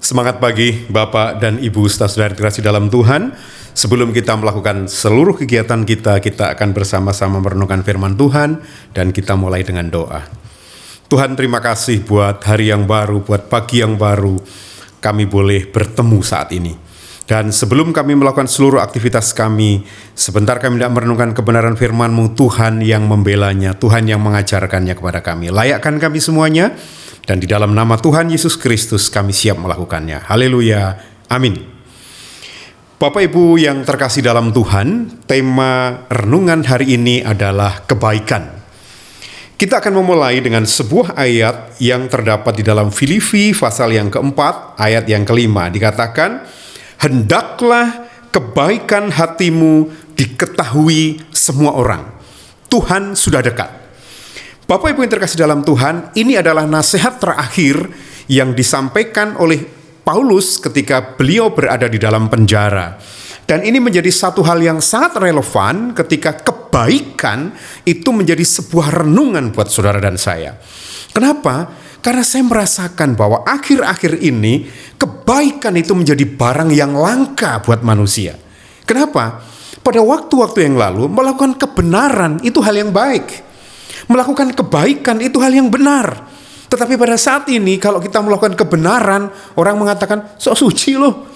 Semangat pagi Bapak dan Ibu saudara terkasih dalam Tuhan. Sebelum kita melakukan seluruh kegiatan kita akan bersama-sama merenungkan firman Tuhan dan kita mulai dengan doa. Tuhan, terima kasih buat hari yang baru, buat pagi yang baru kami boleh bertemu saat ini. Dan sebelum kami melakukan seluruh aktivitas kami, sebentar kami hendak merenungkan kebenaran firman-Mu, Tuhan yang membelanya, Tuhan yang mengajarkannya kepada kami. Layakkan kami semuanya, dan di dalam nama Tuhan Yesus Kristus kami siap melakukannya. Haleluya, amin. Bapak Ibu yang terkasih dalam Tuhan, tema renungan hari ini adalah kebaikan. Kita akan memulai dengan sebuah ayat yang terdapat di dalam Filipi pasal yang keempat, ayat yang kelima. Dikatakan, hendaklah kebaikan hatimu diketahui semua orang. Tuhan sudah dekat. Bapak Ibu yang terkasih dalam Tuhan, ini adalah nasihat terakhir yang disampaikan oleh Paulus ketika beliau berada di dalam penjara. Dan ini menjadi satu hal yang sangat relevan ketika kebaikan itu menjadi sebuah renungan buat saudara dan saya. Kenapa? Karena saya merasakan bahwa akhir-akhir ini kebaikan itu menjadi barang yang langka buat manusia. Kenapa? Pada waktu-waktu yang lalu melakukan kebenaran itu hal yang baik. Melakukan kebaikan itu hal yang benar. Tetapi pada saat ini kalau kita melakukan kebenaran, orang mengatakan sok suci loh.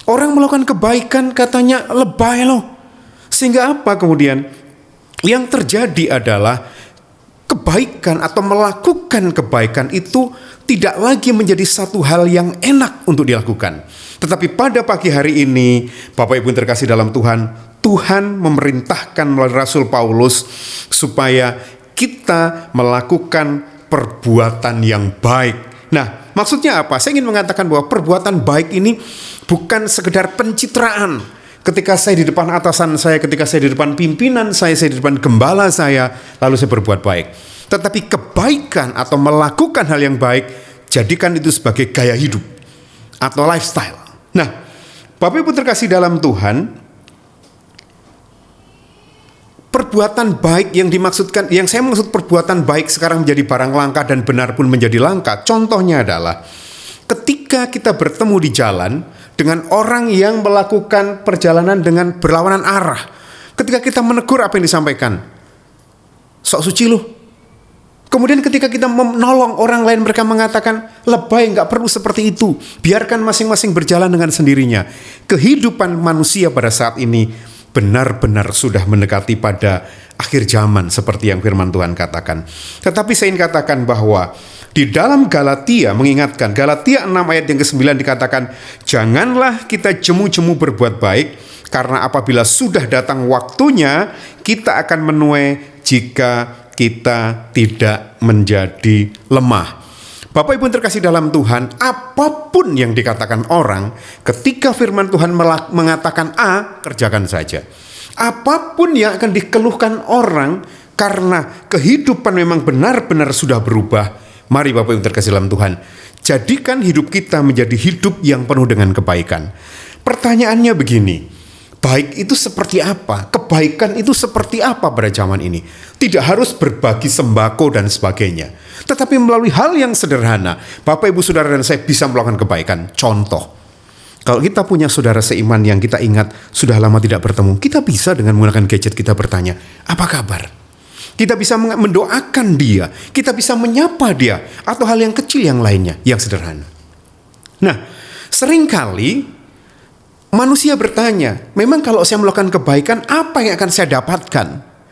Orang melakukan kebaikan katanya lebay loh. Sehingga apa kemudian? Yang terjadi adalah kebaikan atau melakukan kebaikan itu tidak lagi menjadi satu hal yang enak untuk dilakukan. Tetapi pada pagi hari ini, Bapak Ibu yang terkasih dalam Tuhan, Tuhan memerintahkan melalui Rasul Paulus supaya kita melakukan perbuatan yang baik. Nah, maksudnya apa? Saya ingin mengatakan bahwa perbuatan baik ini bukan sekedar pencitraan. Ketika saya di depan atasan saya, ketika saya di depan pimpinan saya di depan gembala saya, lalu saya berbuat baik. Tetapi kebaikan atau melakukan hal yang baik, jadikan itu sebagai gaya hidup atau lifestyle. Nah, Bapak Ibu terkasih dalam Tuhan, perbuatan baik yang saya maksud perbuatan baik sekarang menjadi barang langka dan benar pun menjadi langka. Contohnya adalah ketika kita bertemu di jalan dengan orang yang melakukan perjalanan dengan berlawanan arah. Ketika kita menegur apa yang disampaikan, sok suci lu. Kemudian ketika kita menolong orang lain, mereka mengatakan lebay, gak perlu seperti itu. Biarkan masing-masing berjalan dengan sendirinya. Kehidupan manusia pada saat ini benar-benar sudah mendekati pada akhir zaman seperti yang firman Tuhan katakan. Tetapi saya ingin katakan bahwa di dalam Galatia mengingatkan, Galatia 6 ayat yang ke-9 dikatakan, janganlah kita jemu-jemu berbuat baik, karena apabila sudah datang waktunya, kita akan menuai jika kita tidak menjadi lemah. Bapak Ibu yang terkasih dalam Tuhan, apapun yang dikatakan orang, ketika firman Tuhan mengatakan A, kerjakan saja. Apapun yang akan dikeluhkan orang, karena kehidupan memang benar-benar sudah berubah. Mari Bapak Ibu yang terkasih dalam Tuhan, jadikan hidup kita menjadi hidup yang penuh dengan kebaikan. Pertanyaannya begini, baik itu seperti apa? Kebaikan itu seperti apa pada zaman ini? Tidak harus berbagi sembako dan sebagainya. Tetapi melalui hal yang sederhana, Bapak Ibu Saudara dan saya bisa melakukan kebaikan. Contoh, kalau kita punya saudara seiman yang kita ingat sudah lama tidak bertemu, kita bisa dengan menggunakan gadget kita bertanya, apa kabar? Kita bisa mendoakan dia, kita bisa menyapa dia, atau hal yang kecil yang lainnya, yang sederhana. Nah, seringkali manusia bertanya, memang kalau saya melakukan kebaikan, apa yang akan saya dapatkan?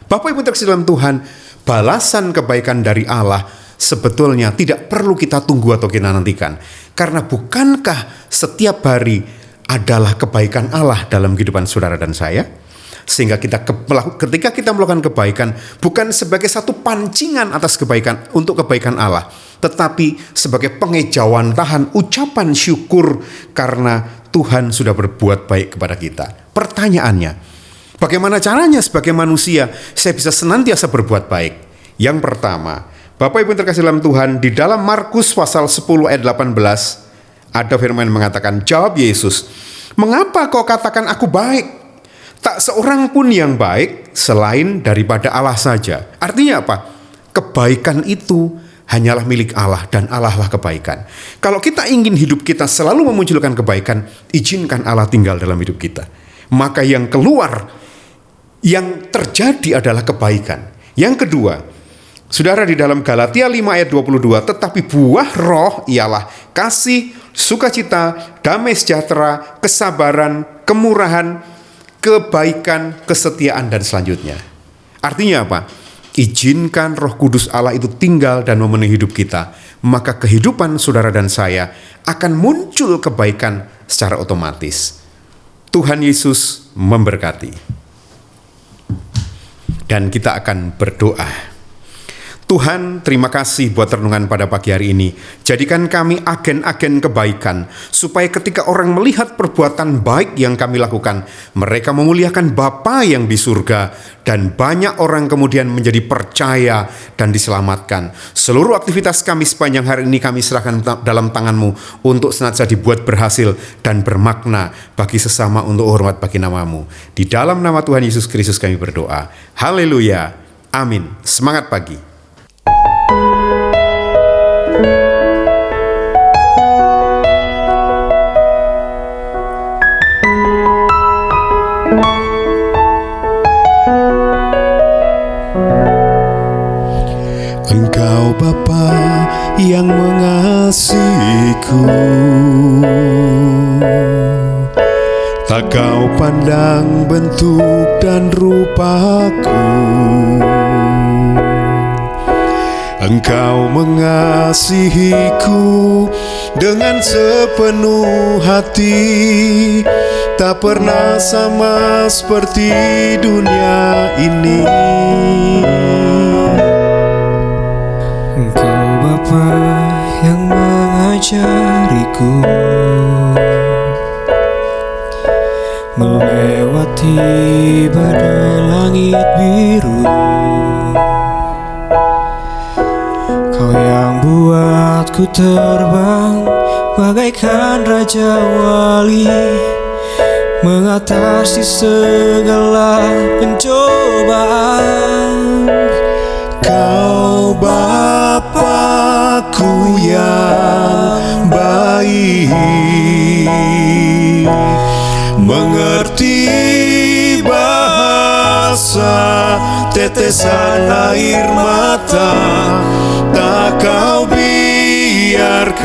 Bapak Ibu terkasih dalam Tuhan, balasan kebaikan dari Allah sebetulnya tidak perlu kita tunggu atau kita nantikan. Karena bukankah setiap hari adalah kebaikan Allah dalam kehidupan saudara dan saya? Sehingga ketika kita melakukan kebaikan, bukan sebagai satu pancingan atas kebaikan untuk kebaikan Allah, tetapi sebagai pengejawantahan, ucapan syukur karena Tuhan sudah berbuat baik kepada kita. Pertanyaannya, bagaimana caranya sebagai manusia saya bisa senantiasa berbuat baik? Yang pertama, Bapak Ibu yang terkasih dalam Tuhan, di dalam Markus pasal 10 ayat 18 ada firman yang mengatakan, jawab Yesus, mengapa kau katakan aku baik? Tak seorang pun yang baik selain daripada Allah saja. Artinya apa? Kebaikan itu hanyalah milik Allah dan Allah lah kebaikan. Kalau kita ingin hidup kita selalu memunculkan kebaikan, izinkan Allah tinggal dalam hidup kita. Maka yang keluar, yang terjadi adalah kebaikan. Yang kedua, saudara, di dalam Galatia 5 ayat 22, tetapi buah roh ialah kasih, sukacita, damai sejahtera, kesabaran, kemurahan, kebaikan, kesetiaan, dan selanjutnya. Artinya apa? Izinkan Roh Kudus Allah itu tinggal dan memenuhi hidup kita, maka kehidupan saudara dan saya akan muncul kebaikan secara otomatis. Tuhan Yesus memberkati. Dan kita akan berdoa. Tuhan, terima kasih buat renungan pada pagi hari ini. Jadikan kami agen-agen kebaikan, supaya ketika orang melihat perbuatan baik yang kami lakukan, mereka memuliakan Bapa yang di surga, dan banyak orang kemudian menjadi percaya dan diselamatkan. Seluruh aktivitas kami sepanjang hari ini kami serahkan dalam tangan-Mu, untuk senantiasa dibuat berhasil dan bermakna bagi sesama, untuk hormat bagi nama-Mu. Di dalam nama Tuhan Yesus Kristus kami berdoa. Haleluya. Amin. Semangat pagi. Engkau Bapa yang mengasihiku, tak Kau pandang bentuk dan rupaku. Engkau mengasihiku dengan sepenuh hati, tak pernah sama seperti dunia ini. Engkau Bapa yang mengajariku melewati badai langit biru. Kau yang buatku terbang bagaikan Raja Wali, mengatasi segala pencobaan. Kau Bapa-Ku yang baik, mengerti bahasa tetesan air mata, tak Kau biarkan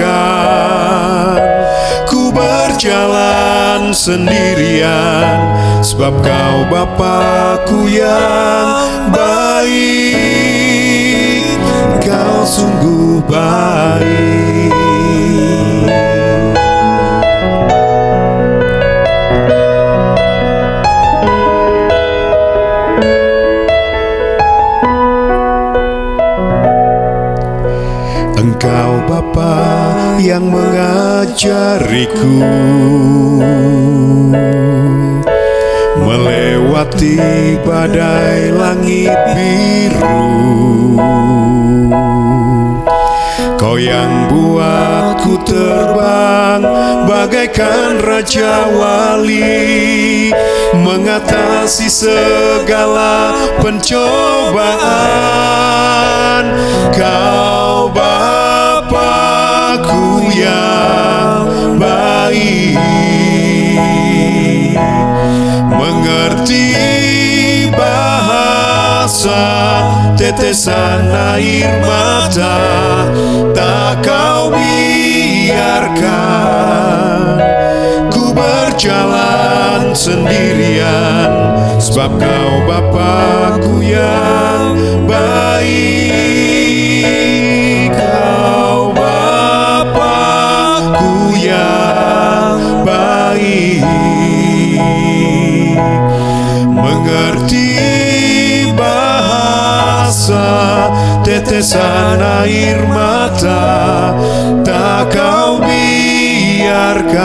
ku berjalan sendirian, sebab Kau Bapa-Ku yang baik. Kau sungguh baik. Engkau Bapa yang mengajariku melewati badai langit biru. Kau yang buatku terbang bagaikan Raja Wali, mengatasi segala pencobaan. Kau Bapa-Ku yang baik, mengerti bahasa tetesan air mata, tak Kau biarkan ku berjalan sendirian, sebab Kau Bapa-Ku yang baik. Kau Bapa-Ku yang baik, mengerti bahasa tetesan air mata, tak Kau biarkan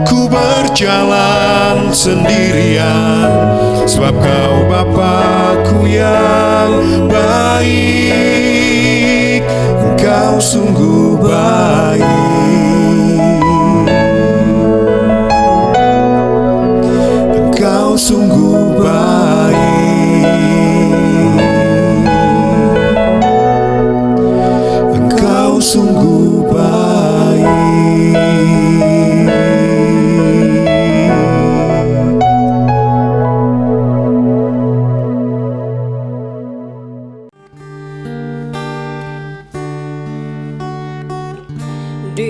ku berjalan sendirian, sebab Kau Bapa-Ku yang baik. Kau sungguh baik. Kau sungguh baik.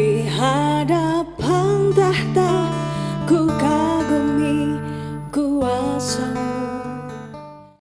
di hadapan tahta ku kan